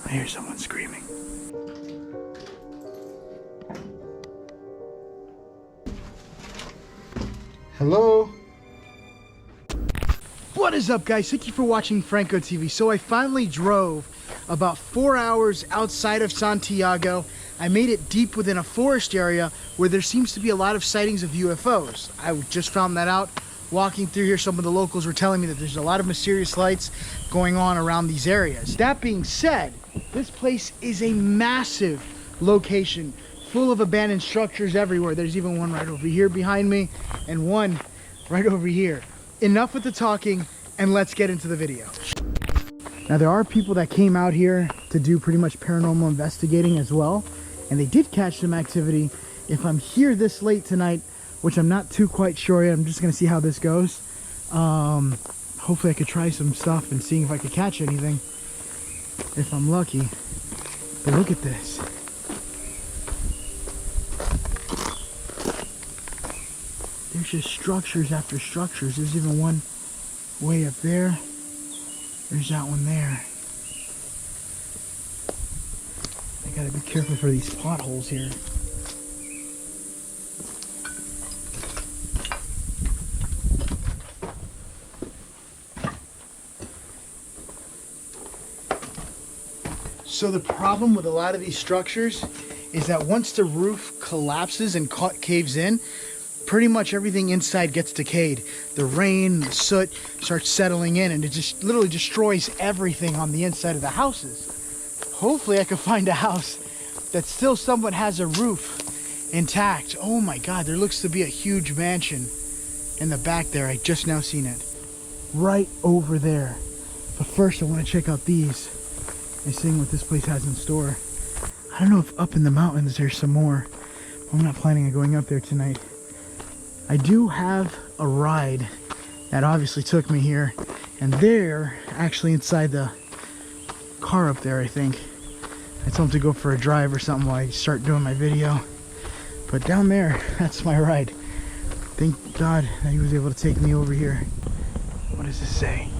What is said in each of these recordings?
I hear someone screaming. Hello? What is up, guys? Thank you for watching Franco TV. So I finally drove about 4 hours outside of Santiago. I made it deep within a forest area where there seems to be a lot of sightings of UFOs. I just found that out walking through here. Some of the locals were telling me that there's a lot of mysterious lights going on around these areas. That being said, this place is a massive location full of abandoned structures everywhere. There's even one right over here behind me and one right over here. Enough with the talking and let's get into the video. Now there are people that came out here to do pretty much paranormal investigating as well, and they did catch some activity. If I'm here this late tonight, which I'm not too quite sure yet, I'm just gonna see how this goes. Hopefully I could try some stuff and seeing if I could catch anything if I'm lucky. But look at this. There's just structures after structures. There's even one way up there. There's that one there. I gotta be careful for these potholes here. So the problem with a lot of these structures is that once the roof collapses and caves in, pretty much everything inside gets decayed. The rain, the soot starts settling in and it just literally destroys everything on the inside of the houses. Hopefully I can find a house that still somewhat has a roof intact. Oh my God, there looks to be a huge mansion in the back there. I just now seen it. Right over there. But first I want to check out these and seeing what this place has in store. I don't know if up in the mountains there's some more. I'm not planning on going up there tonight. I do have a ride that obviously took me here, and they're actually inside the car up there, I think. I told them to go for a drive or something while I start doing my video. But down there, that's my ride. Thank God that he was able to take me over here. What does this say?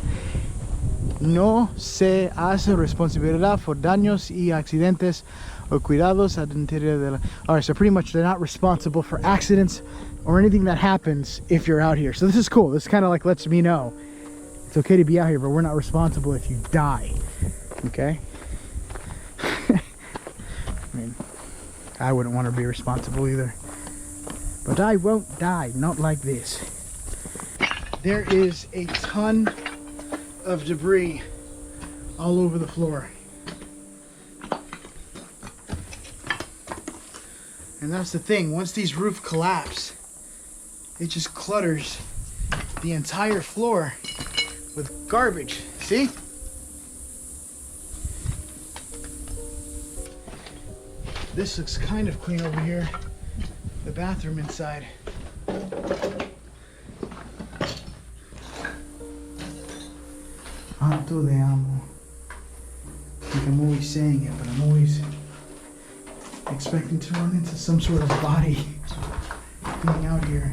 No se hace responsabilidad por daños y accidentes o cuidados al interior de la... Alright, so pretty much they're not responsible for accidents or anything that happens if you're out here. So this is cool. This kind of like lets me know it's okay to be out here, but we're not responsible if you die. Okay? I mean, I wouldn't want to be responsible either. But I won't die, not like this. There is a ton of debris all over the floor. And that's the thing, once these roofs collapse, it just clutters the entire floor with garbage. See? This looks kind of clean over here. The bathroom inside. Tanto de amo. I think I'm always saying it, but I'm always expecting to run into some sort of body being out here.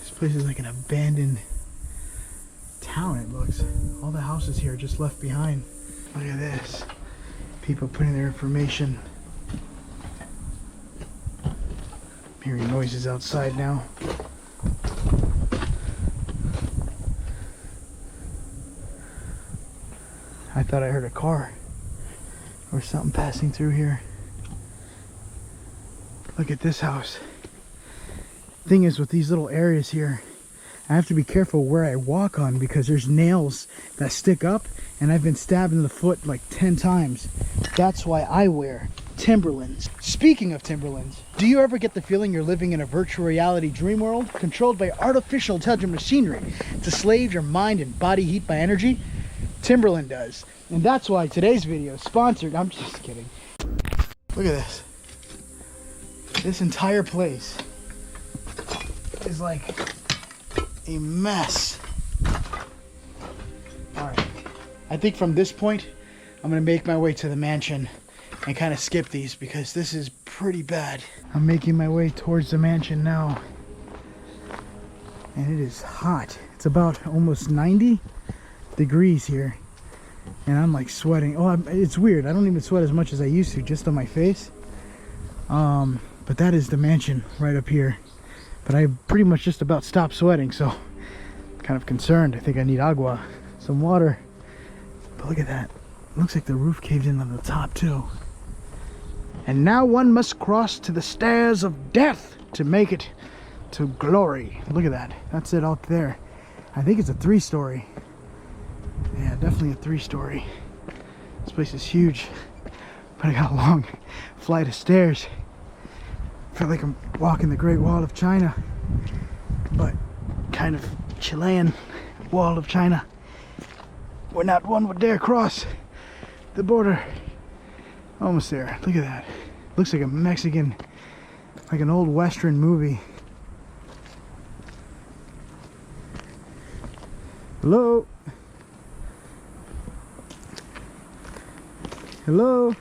This place is like an abandoned town, it looks. All the houses here are just left behind. Look at this. People putting their information. I'm hearing noises outside now. I thought I heard a car or something passing through here. Look at this house. Thing is, with these little areas here, I have to be careful where I walk on because there's nails that stick up, and I've been stabbed in the foot like 10 times. That's why I wear Timberlands. Speaking of Timberlands, do you ever get the feeling you're living in a virtual reality dream world controlled by artificial intelligent machinery to slave your mind and body heat by energy? Timberland does. And that's why today's video is sponsored. I'm just kidding. Look at this. This entire place is like a mess. Alright. I think from this point, I'm going to make my way to the mansion and kind of skip these because this is pretty bad. I'm making my way towards the mansion now. And it is hot. It's about almost 90. degrees here, and I'm like sweating. Oh, it's weird. I don't even sweat as much as I used to, just on my face. But that is the mansion right up here. But I pretty much just about stopped sweating, so I'm kind of concerned. I think I need agua, some water. But look at that. Looks like the roof caved in on the top too. And now one must cross to the stairs of death to make it to glory. Look at that. That's it out there. I think it's a 3-story. Yeah, definitely a 3-story. This place is huge, but I got a long flight of stairs. I feel like I'm walking the Great Wall of China, but kind of Chilean Wall of China, where not one would dare cross the border. Almost there. Look at that. Looks like a Mexican, like an old Western movie. Hello? Hello?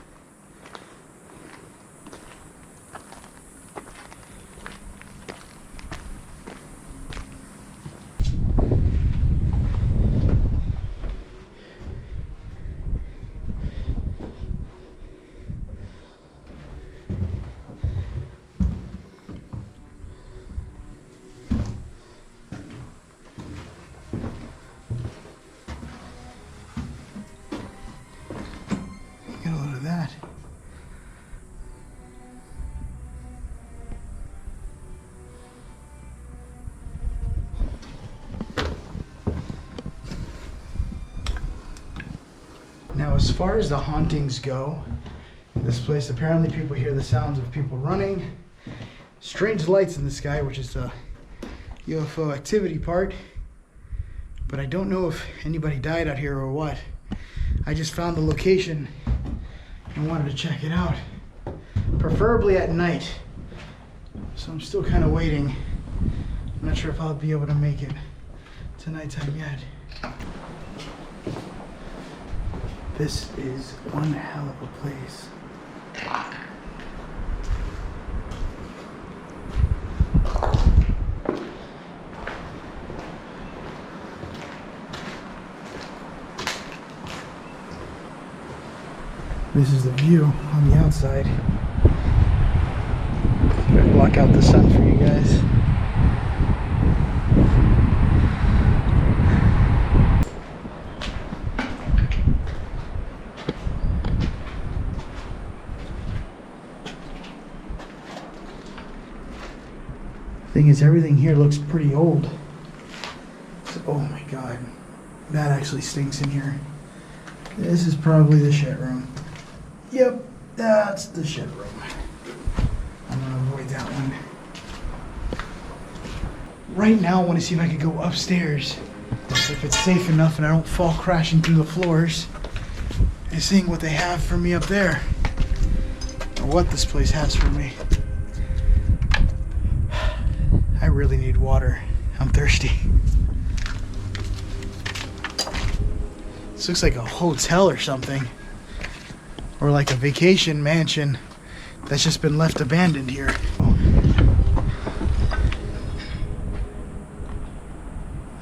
Get a load of that. Now, as far as the hauntings go, this place, apparently people hear the sounds of people running, strange lights in the sky, which is the UFO activity part, but I don't know if anybody died out here or what. I just found the location and wanted to check it out, preferably at night. So I'm still kind of waiting. I'm not sure if I'll be able to make it to nighttime yet. This is one hell of a place. This is the view on the outside. Gotta block out the sun for you guys. Thing is, everything here looks pretty old. So, oh my god, that actually stinks in here. This is probably the shit room. Yep, that's the shit room. I'm gonna avoid that one. Right now, I want to see if I can go upstairs, if it's safe enough and I don't fall crashing through the floors, and seeing what they have for me up there, or what this place has for me. I really need water. I'm thirsty. This looks like a hotel or something. Or like a vacation mansion that's just been left abandoned here.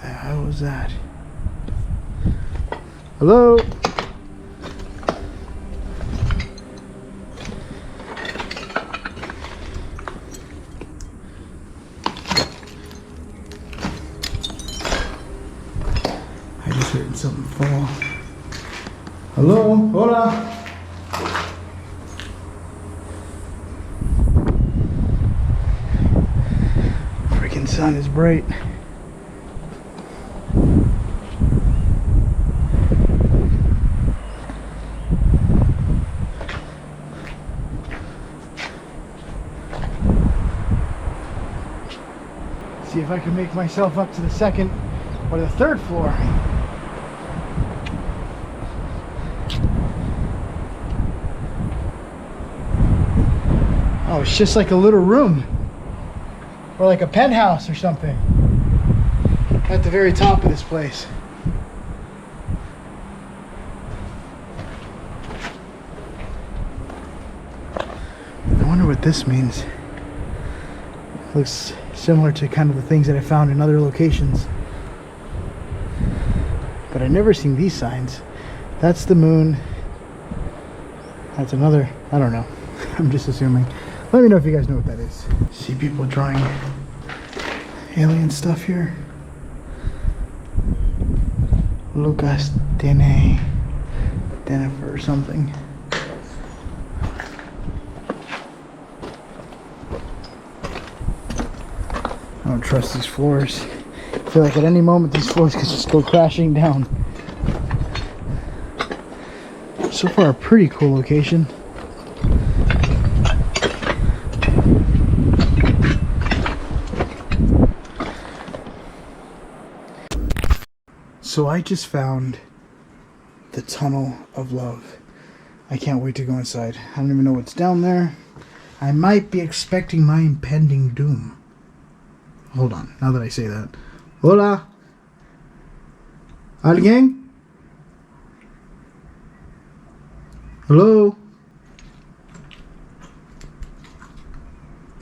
How was that? Hello? I just heard something fall. Hello? Hola? Freaking sun is bright. See if I can make myself up to the second or the third floor. Oh, it's just like a little room. Or like a penthouse or something. At the very top of this place. I wonder what this means. Looks similar to kind of the things that I found in other locations. but I've never seen these signs. That's the moon. That's another, I don't know. I'm just assuming. Let me know if you guys know what that is. See people drawing alien stuff here. Lucas Dene. Jennifer or something. I don't trust these floors. I feel like at any moment these floors could just go crashing down. So far a pretty cool location. So I just found the Tunnel of Love. I can't wait to go inside. I don't even know what's down there. I might be expecting my impending doom. Hold on, now that I say that. Hola. ¿Alguien? Hello?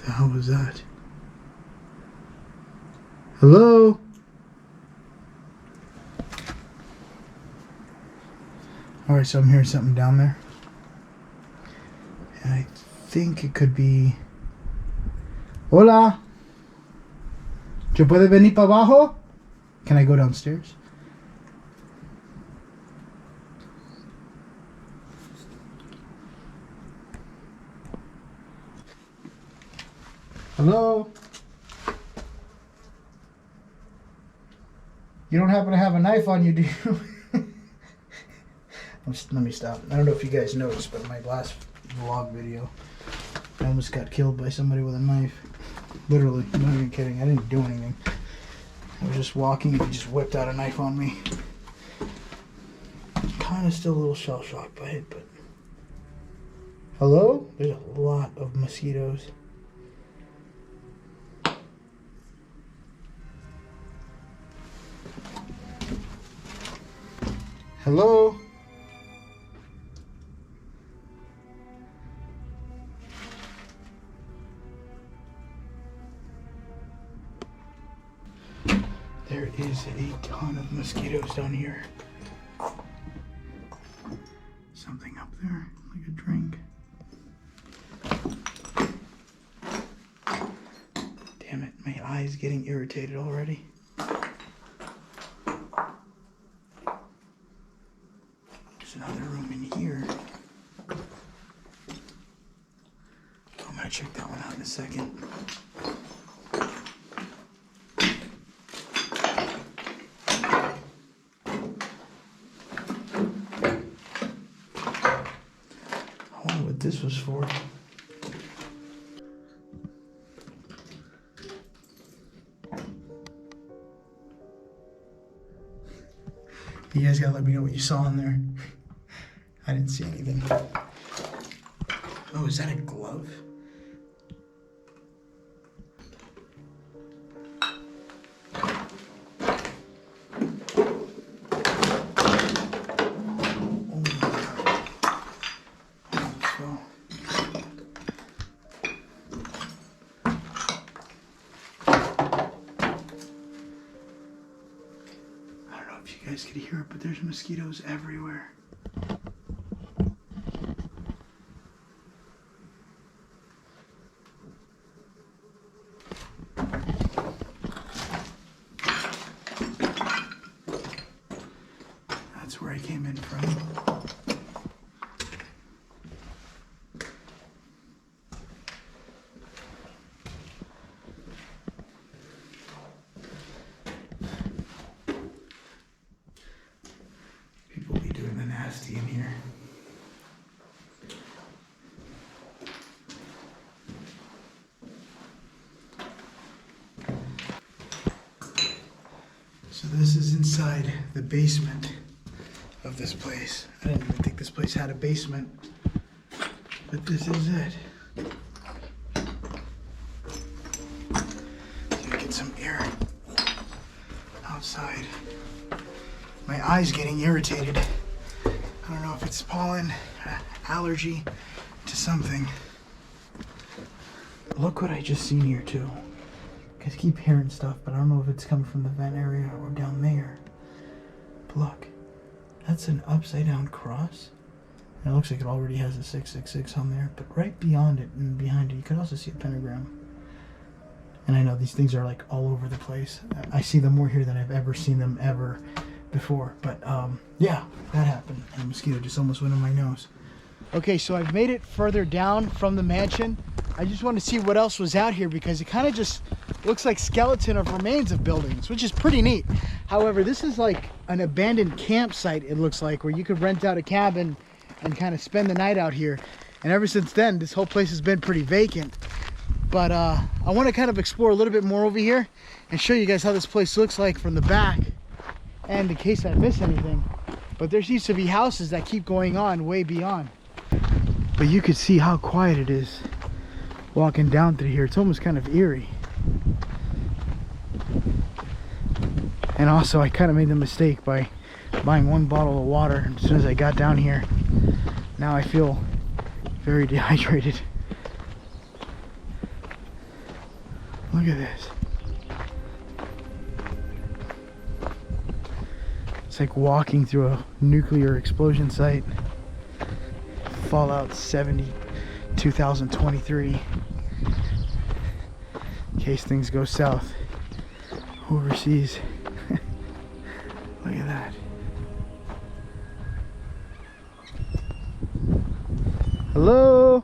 The hell was that? Hello? Alright, so I'm hearing something down there. And I think it could be... Hola! ¿Yo puedo venir para abajo? Can I go downstairs? Hello? You don't happen to have a knife on you, do you? Let me stop. I don't know if you guys noticed, but in my last vlog video, I almost got killed by somebody with a knife. Literally, I'm not even kidding. I didn't do anything. I was just walking and he just whipped out a knife on me. Kind of still a little shell-shocked by it, but... Hello? There's a lot of mosquitoes. Hello? There is a ton of mosquitoes down here. Something up there, like a drink. Damn it, my eye's getting irritated already. There's another room in here. I'm gonna check that one out in a second. This was for. You guys gotta let me know what you saw in there. I didn't see anything. Oh, is that a glove? You guys could hear it, but there's mosquitoes everywhere. That's where I came in from. In here. So this is inside the basement of this place. I didn't even think this place had a basement, but this is it. So get some air outside. My eye's getting irritated. I don't know if it's pollen, allergy to something. Look what I just seen here too. I keep hearing stuff, but I don't know if it's coming from the vent area or down there. But look, that's an upside down cross. And it looks like it already has a 666 on there. But right beyond it and behind it, you can also see a pentagram. And I know these things are like all over the place. I see them more here than I've ever seen them ever before. But yeah, that happened. And a mosquito just almost went in my nose. Okay, so I've made it further down from the mansion. I just want to see what else was out here because it kind of just looks like skeleton of remains of buildings, which is pretty neat. However, this is like an abandoned campsite, it looks like, where you could rent out a cabin and kind of spend the night out here. And ever since then, this whole place has been pretty vacant. But I want to kind of explore a little bit more over here and show you guys how this place looks like from the back. And in case I miss anything, but there used to be houses that keep going on way beyond. But you could see how quiet it is walking down through here. It's almost kind of eerie. And also I kind of made the mistake by buying one bottle of water as soon as I got down here. Now I feel very dehydrated. Look at this. It's like walking through a nuclear explosion site. Fallout 70, 2023. In case things go south overseas. Look at that. Hello?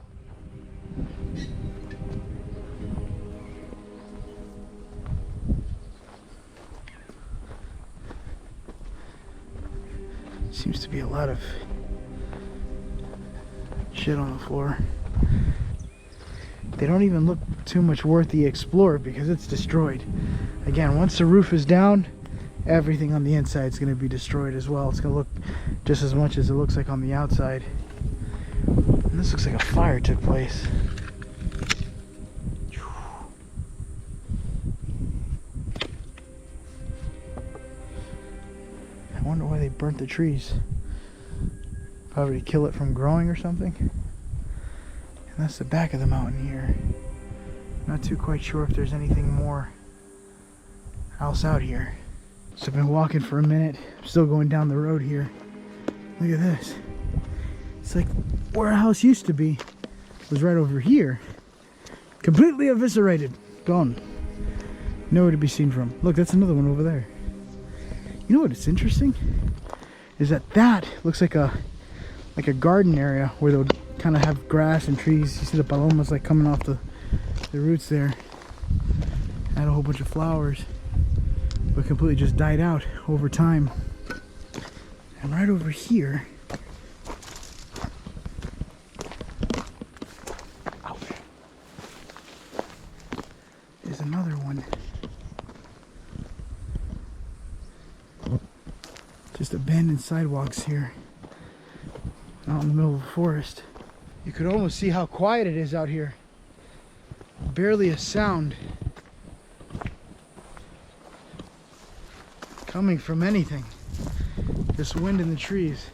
Seems to be a lot of shit on the floor. They don't even look too much worth the explore because it's destroyed. Again, once the roof is down, everything on the inside is going to be destroyed as well. It's going to look just as much as it looks like on the outside. And this looks like a fire took place. I wonder why they burnt the trees. Probably to kill it from growing or something. And that's the back of the mountain here. Not too quite sure if there's anything more else out here. So I've been walking for a minute. I'm still going down the road here. Look at this. It's like where a house used to be was right over here. Completely eviscerated. Gone. Nowhere to be seen from. Look, that's another one over there. You know what is interesting? Is that looks like a garden area where they'll kind of have grass and trees. You see the palomas like coming off the roots there. Had a whole bunch of flowers, but completely just died out over time. And right over here, is another one. Just abandoned sidewalks here, out in the middle of the forest. You could almost see how quiet it is out here. Barely a sound coming from anything. Just wind in the trees.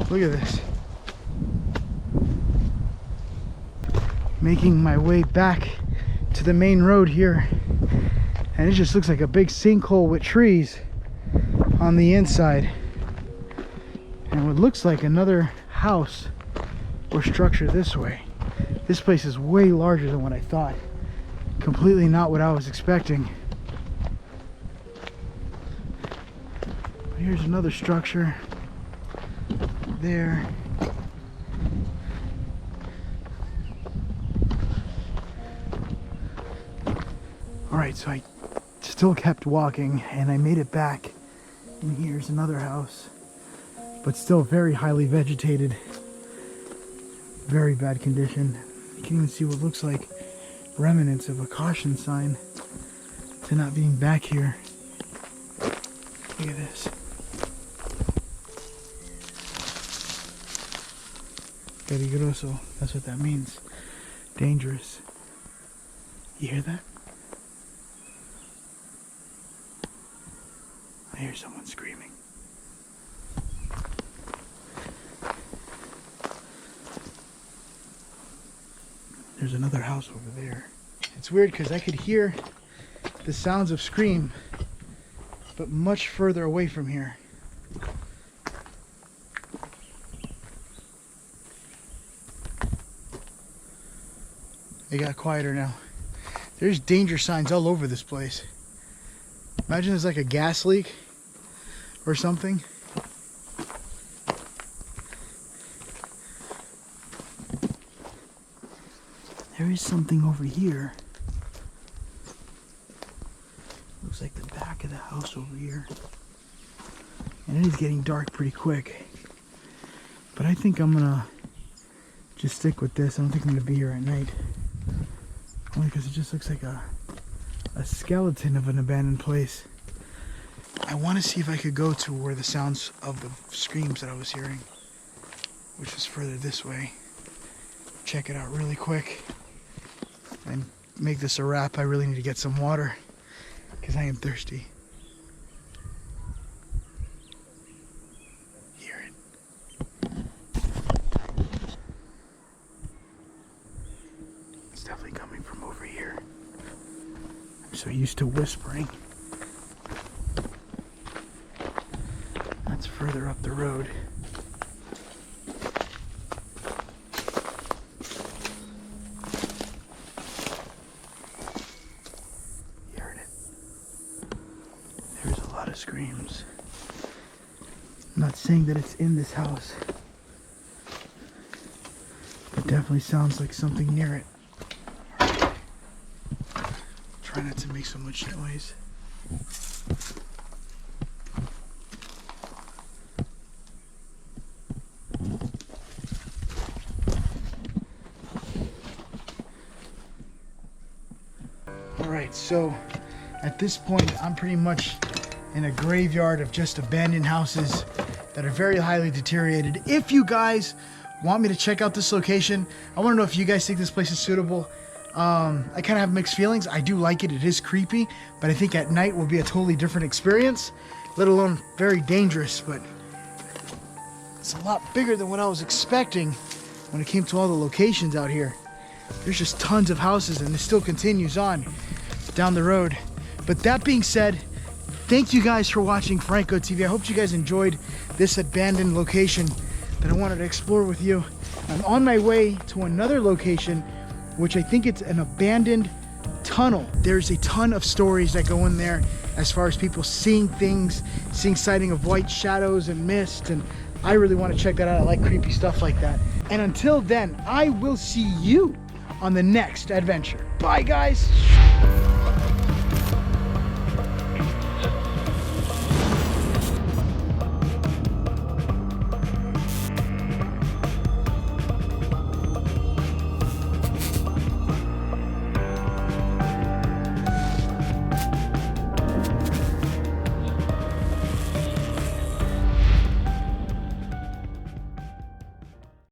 Look at this. Making my way back to the main road here, and it just looks like a big sinkhole with trees on the inside, and what looks like another house or structure this way. This place is way larger than what I thought. Completely not what I was expecting. But here's another structure there. Alright, so I still kept walking and I made it back. And here's another house, but still very highly vegetated. Very bad condition. You can even see what looks like remnants of a caution sign to not being back here. Look at this. Peligroso. That's what that means. Dangerous. You hear that? I hear someone screaming. There's another house over there. It's weird because I could hear the sounds of scream, but much further away from here. It got quieter now. There's danger signs all over this place. Imagine there's like a gas leak or something. There is something over here. Looks like the back of the house over here. And it is getting dark pretty quick. But I think I'm gonna just stick with this. I don't think I'm gonna be here at night. Only because it just looks like a skeleton of an abandoned place. I want to see if I could go to where the sounds of the screams that I was hearing, which is further this way. Check it out really quick and make this a wrap. I really need to get some water because I am thirsty. Hear it. It's definitely coming from over here. I'm so used to whispering. That's further up the road. Screams. I'm not saying that it's in this house, but definitely sounds like something near it. Try not to make so much noise. Alright, so at this point I'm pretty much in a graveyard of just abandoned houses that are very highly deteriorated. If you guys want me to check out this location, I want to know if you guys think this place is suitable. I kind of have mixed feelings. I do like it. It is creepy, but I think at night will be a totally different experience, let alone very dangerous. But it's a lot bigger than what I was expecting when it came to all the locations out here. There's just tons of houses, and this still continues on down the road. But that being said, thank you guys for watching Franco TV. I hope you guys enjoyed this abandoned location that I wanted to explore with you. I'm on my way to another location, which I think it's an abandoned tunnel. There's a ton of stories that go in there as far as people seeing things, seeing sighting of white shadows and mist, and I really want to check that out. I like creepy stuff like that. And until then, I will see you on the next adventure. Bye, guys.